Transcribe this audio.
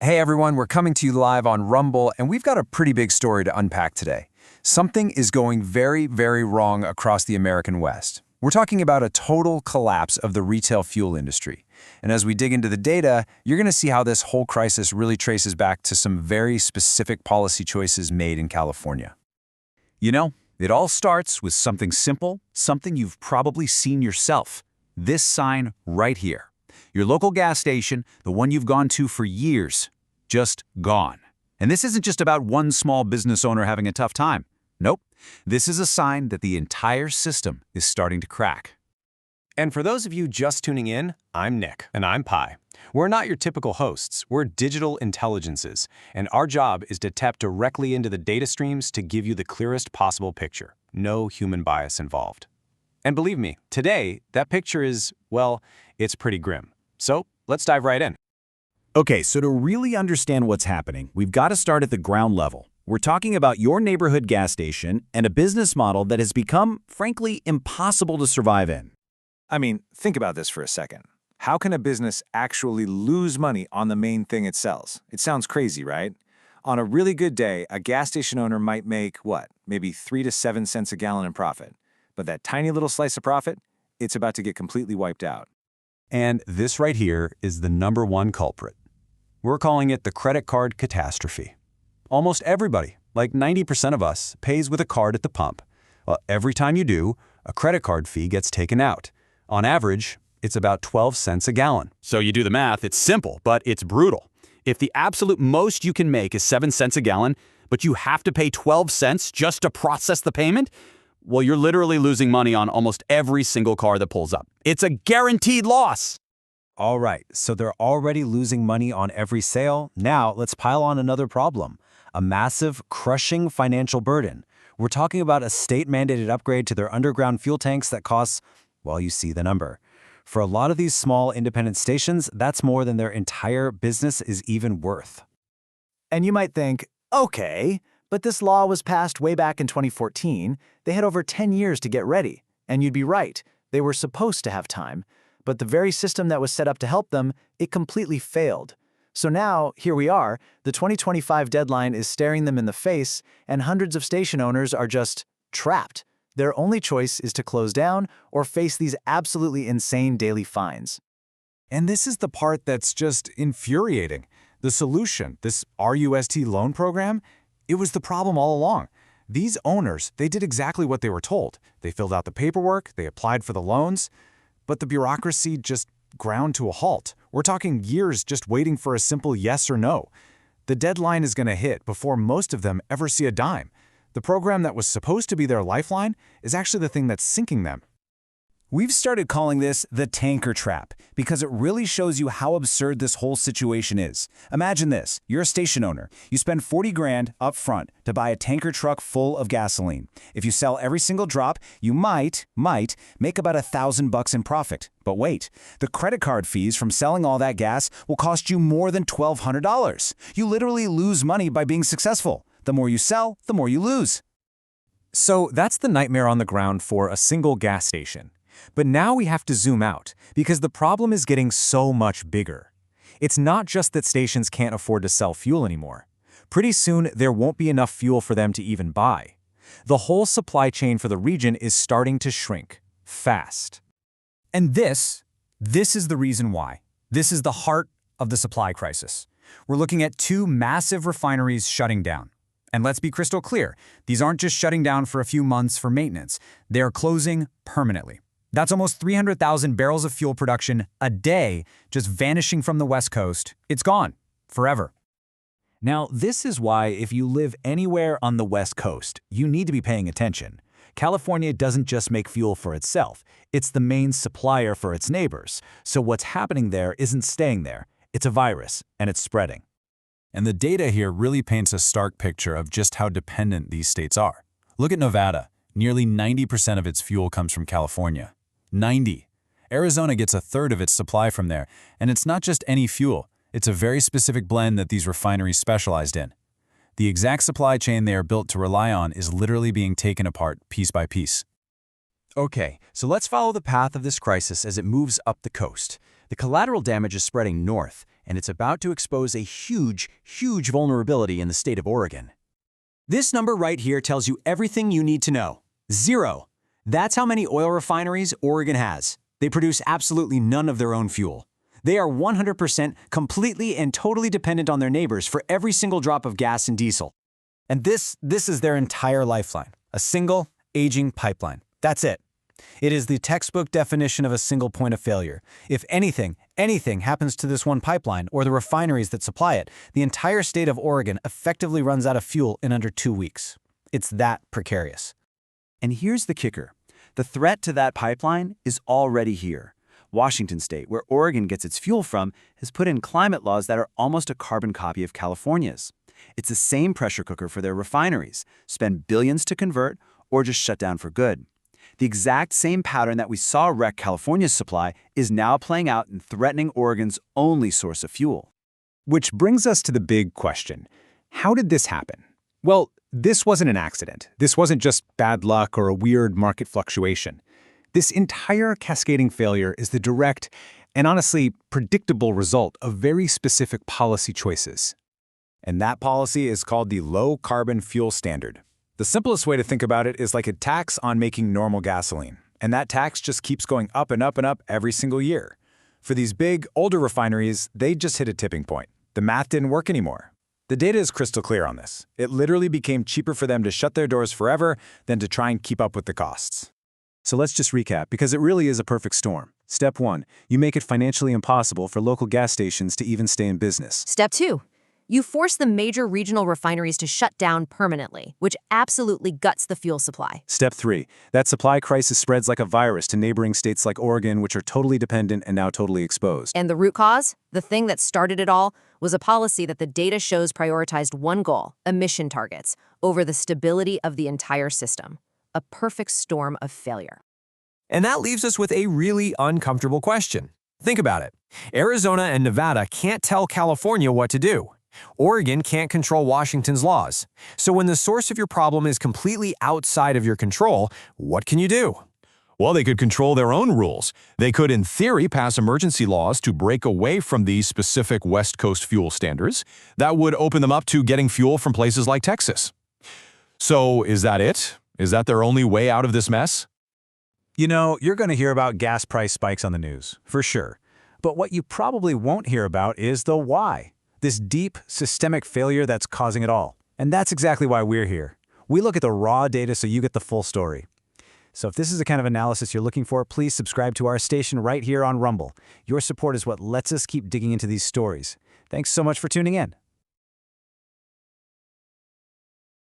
Hey everyone, we're coming to you live on Rumble, and we've got a pretty big story to unpack today. Something is going very, very wrong across the American West. We're talking about a total collapse of the retail fuel industry. And as we dig into the data, you're going to see how this whole crisis really traces back to some very specific policy choices made in California. You know, it all starts with something simple, something you've probably seen yourself. This sign right here. Your local gas station, the one you've gone to for years, just gone. And this isn't just about one small business owner having a tough time. Nope. This is a sign that the entire system is starting to crack. And for those of you just tuning in, I'm Nick. And I'm Pi. We're not your typical hosts, we're digital intelligences, and our job is to tap directly into the data streams to give you the clearest possible picture. No human bias involved. And believe me, today, that picture is, well, it's pretty grim. So let's dive right in. Okay, so to really understand what's happening, we've got to start at the ground level. We're talking about your neighborhood gas station and a business model that has become, frankly, impossible to survive in. I mean, think about this for a second. How can a business actually lose money on the main thing it sells? It sounds crazy, right? On a really good day, a gas station owner might make, what, maybe 3 to 7 cents a gallon in profit. But that tiny little slice of profit, it's about to get completely wiped out. And this right here is the number one culprit. We're calling it the credit card catastrophe. Almost everybody, like 90% of us, pays with a card at the pump. Well, every time you do, a credit card fee gets taken out. On average, it's about 12 cents a gallon. So you do the math, it's simple, but it's brutal. If the absolute most you can make is 7 cents a gallon, but you have to pay 12 cents just to process the payment, well, you're literally losing money on almost every single car that pulls up. It's a guaranteed loss. All right, so they're already losing money on every sale. Now let's pile on another problem, a massive, crushing financial burden. We're talking about a state-mandated upgrade to their underground fuel tanks that costs, well, you see the number. For a lot of these small independent stations, that's more than their entire business is even worth. And you might think, okay, but this law was passed way back in 2014. They had over 10 years to get ready. And you'd be right. They were supposed to have time. But the very system that was set up to help them, it completely failed. So now, here we are, the 2025 deadline is staring them in the face, and hundreds of station owners are just trapped. Their only choice is to close down or face these absolutely insane daily fines. And this is the part that's just infuriating. The solution, this RUST loan program, it was the problem all along. These owners, they did exactly what they were told. They filled out the paperwork, they applied for the loans, but the bureaucracy just ground to a halt. We're talking years just waiting for a simple yes or no. The deadline is going to hit before most of them ever see a dime. The program that was supposed to be their lifeline is actually the thing that's sinking them. We've started calling this the tanker trap because it really shows you how absurd this whole situation is. Imagine this, you're a station owner. You spend 40 grand up front to buy a tanker truck full of gasoline. If you sell every single drop, you might make about $1,000 in profit. But wait, the credit card fees from selling all that gas will cost you more than $1,200. You literally lose money by being successful. The more you sell, the more you lose. So that's the nightmare on the ground for a single gas station. But now we have to zoom out, because the problem is getting so much bigger. It's not just that stations can't afford to sell fuel anymore. Pretty soon, there won't be enough fuel for them to even buy. The whole supply chain for the region is starting to shrink, fast. And this is the reason why. This is the heart of the supply crisis. We're looking at 2 massive refineries shutting down. And let's be crystal clear, these aren't just shutting down for a few months for maintenance. They're closing permanently. That's almost 300,000 barrels of fuel production a day just vanishing from the West Coast. It's gone. Forever. Now, this is why if you live anywhere on the West Coast, you need to be paying attention. California doesn't just make fuel for itself. It's the main supplier for its neighbors. So what's happening there isn't staying there. It's a virus, and it's spreading. And the data here really paints a stark picture of just how dependent these states are. Look at Nevada. Nearly 90% of its fuel comes from California. 90. Arizona gets a third of its supply from there, and it's not just any fuel. It's a very specific blend that these refineries specialized in. The exact supply chain they are built to rely on is literally being taken apart piece by piece. Okay, so let's follow the path of this crisis as it moves up the coast. The collateral damage is spreading north, and it's about to expose a huge, huge vulnerability in the state of Oregon. This number right here tells you everything you need to know. 0. That's how many oil refineries Oregon has. They produce absolutely none of their own fuel. They are 100% completely and totally dependent on their neighbors for every single drop of gas and diesel. And this is their entire lifeline, a single, aging pipeline. That's it. It is the textbook definition of a single point of failure. If anything happens to this one pipeline or the refineries that supply it, the entire state of Oregon effectively runs out of fuel in under 2 weeks. It's that precarious. And here's the kicker. The threat to that pipeline is already here. Washington State, where Oregon gets its fuel from, has put in climate laws that are almost a carbon copy of California's. It's the same pressure cooker for their refineries, spend billions to convert, or just shut down for good. The exact same pattern that we saw wreck California's supply is now playing out and threatening Oregon's only source of fuel. Which brings us to the big question. How did this happen? Well, this wasn't an accident. This wasn't just bad luck or a weird market fluctuation. This entire cascading failure is the direct and honestly predictable result of very specific policy choices. And that policy is called the Low Carbon Fuel Standard. The simplest way to think about it is like a tax on making normal gasoline. And that tax just keeps going up and up and up every single year. For these big, older refineries, they just hit a tipping point. The math didn't work anymore. The data is crystal clear on this. It literally became cheaper for them to shut their doors forever than to try and keep up with the costs. So let's just recap, because it really is a perfect storm. Step 1, you make it financially impossible for local gas stations to even stay in business. Step 2, you force the major regional refineries to shut down permanently, which absolutely guts the fuel supply. Step 3, that supply crisis spreads like a virus to neighboring states like Oregon, which are totally dependent and now totally exposed. And the root cause? The thing that started it all was a policy that the data shows prioritized one goal, emission targets, over the stability of the entire system. A perfect storm of failure. And that leaves us with a really uncomfortable question. Think about it. Arizona and Nevada can't tell California what to do. Oregon can't control Washington's laws. So when the source of your problem is completely outside of your control, what can you do? Well, they could control their own rules. They could, in theory, pass emergency laws to break away from these specific West Coast fuel standards. That would open them up to getting fuel from places like Texas. So is that it? Is that their only way out of this mess? You know, you're going to hear about gas price spikes on the news, for sure. But what you probably won't hear about is the why. This deep, systemic failure that's causing it all. And that's exactly why we're here. We look at the raw data so you get the full story. So if this is the kind of analysis you're looking for, please subscribe to our station right here on Rumble. Your support is what lets us keep digging into these stories. Thanks so much for tuning in.